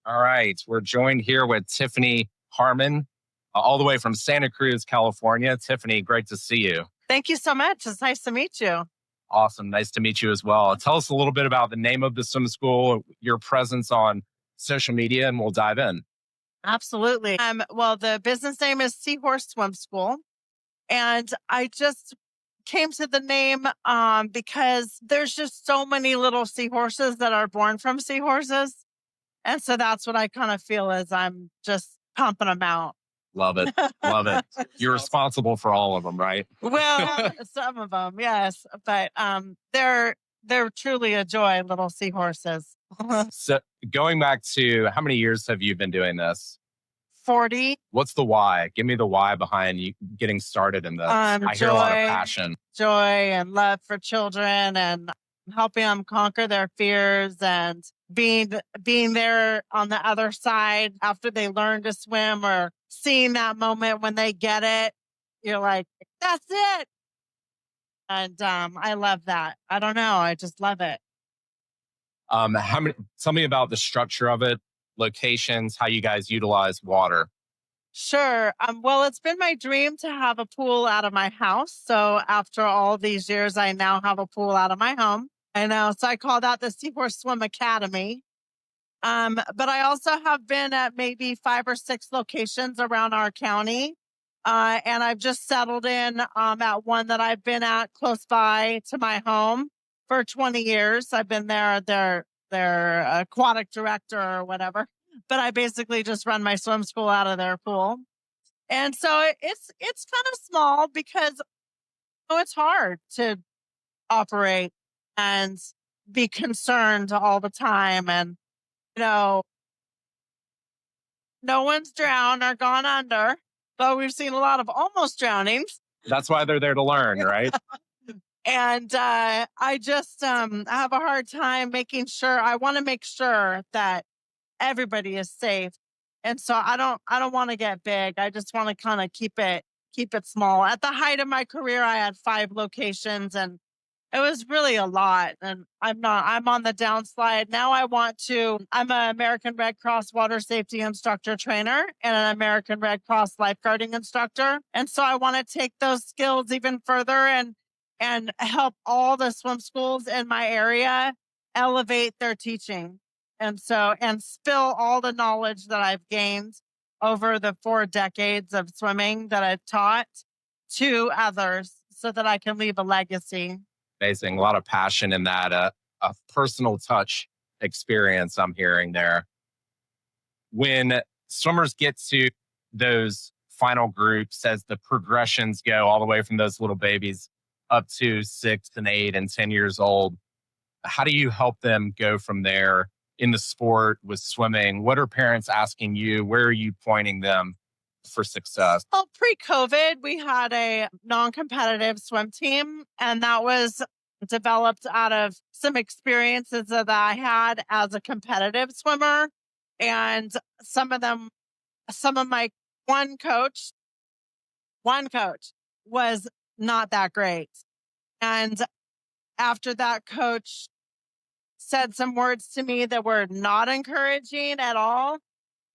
All right. We're joined here with Tiffany Harmon, all the way from Santa Cruz, California. Tiffany, great to see you. Thank you so much. It's nice to meet you. Awesome. Nice to meet you as well. Tell us a little bit about the name of the swim school, your presence on social media, and we'll dive in. Absolutely. Well, the business name is Seahorse Swim School. And I just came to the name because there's just so many little seahorses that are born from seahorses. And so that's what I kind of feel is I'm just pumping them out. Love it. Love it. You're responsible for all of them, right? Well, some of them, yes. But they're truly a joy, little seahorses. So going back to how many years have you been doing this? 40. What's the why? Give me the why behind you getting started in this. I hear a lot of passion. Joy and love for children and helping them conquer their fears and being there on the other side after they learn to swim or seeing that moment when they get it. You're like, that's it. And I love that. I don't know. I just love it. Tell me about the structure of it, locations, how you guys utilize water. Sure. Well, it's been my dream to have a pool out of my house. So after all these years, I now have a pool out of my home. I know. So I call that the Seahorse Swim Academy. But I also have been at maybe 5 or 6 locations around our county. And I've just settled in at one that I've been at close by to my home for 20 years. I've been their aquatic director or whatever. But I basically just run my swim school out of their pool. And so it's kind of small because it's hard to operate and be concerned all the time. And, no one's drowned or gone under, but we've seen a lot of almost drownings. That's why they're there to learn, right? And I just have a hard time I want to make sure that everybody is safe. And so I don't want to get big. I just want to kind of keep it small. At the height of my career, I had 5 locations and it was really a lot. And I'm on the downslide. Now I'm an American Red Cross water safety instructor trainer and an American Red Cross lifeguarding instructor. And so I want to take those skills even further and help all the swim schools in my area elevate their teaching. And spill all the knowledge that I've gained over the 4 decades of swimming that I've taught to others so that I can leave a legacy. Amazing. A lot of passion in that, a personal touch experience I'm hearing there. When swimmers get to those final groups, as the progressions go all the way from those little babies up to 6 and 8 and 10 years old, how do you help them go from there in the sport with swimming? What are parents asking you? Where are you pointing them for success? Well, pre-COVID, we had a non-competitive swim team, and that was developed out of some experiences that I had as a competitive swimmer. And some of my one coach was not that great. And after that coach said some words to me that were not encouraging at all,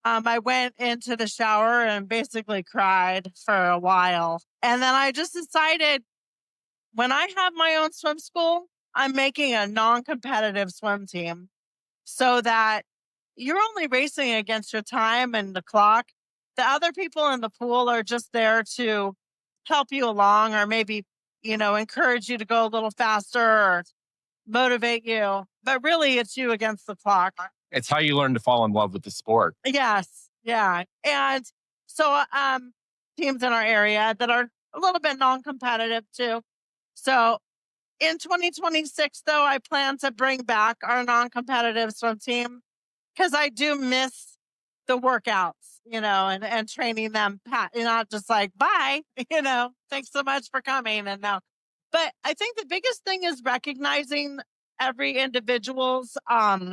I went into the shower and basically cried for a while. And then I just decided when I have my own swim school, I'm making a non-competitive swim team so that you're only racing against your time and the clock. The other people in the pool are just there to help you along or maybe, encourage you to go a little faster or motivate you. But really, it's you against the clock. It's how you learn to fall in love with the sport. Yes. Yeah. And so teams in our area that are a little bit non-competitive too. So in 2026, though, I plan to bring back our non-competitive swim team because I do miss the workouts, and training them, not just like, bye, thanks so much for coming. And now, but I think the biggest thing is recognizing every individual's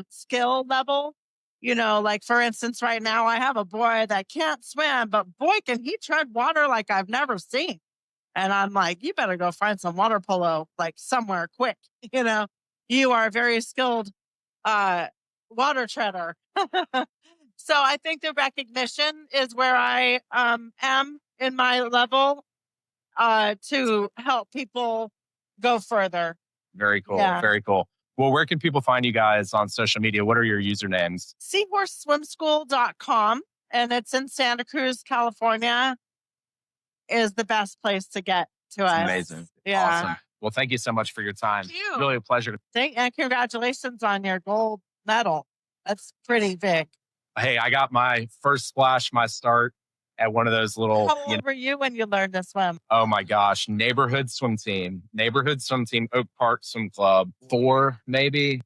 skill level. Like for instance, right now I have a boy that can't swim, but boy, can he tread water like I've never seen. And I'm like, you better go find some water polo, like somewhere quick. You are a very skilled water treader. So I think the recognition is where I am in my level to help people go further. Very cool. Yeah. Very cool. Well, where can people find you guys on social media? What are your usernames? Seahorse and it's in Santa Cruz, California, is the best place to get to It's us. amazing. Yeah. Awesome. Well, thank you so much for your time. Thank you. Really a pleasure. And congratulations on your gold medal. That's pretty big. Hey, I got my first splash, my start at one of those little, How old were you when you learned to swim? oh my gosh, neighborhood swim team, Oak Park Swim Club, 4 maybe.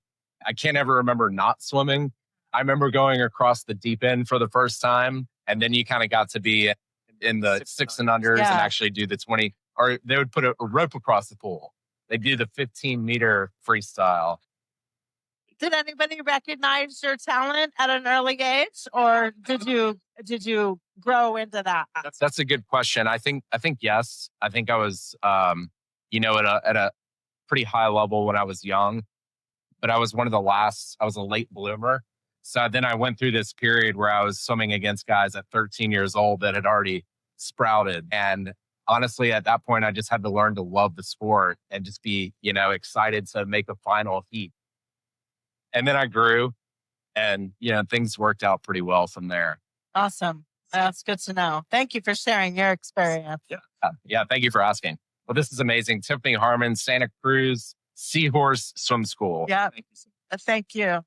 I can't ever remember not swimming. I remember going across the deep end for the first time, and then you kind of got to be in the six and unders and Yeah. actually do the 20, or they would put a rope across the pool. They do the 15-meter freestyle. Did anybody recognize your talent at an early age, or did you grow into that? That's a good question. I think yes. I think I was at a pretty high level when I was young, but I was one of the last. I was a late bloomer. So then I went through this period where I was swimming against guys at 13 years old that had already sprouted. And honestly, at that point, I just had to learn to love the sport and just be, excited to make a final heat. And then I grew and, things worked out pretty well from there. Awesome. That's good to know. Thank you for sharing your experience. Yeah. Thank you for asking. Well, this is amazing. Tiffany Harmon, Santa Cruz, Seahorse Swim School. Yeah. Thank you.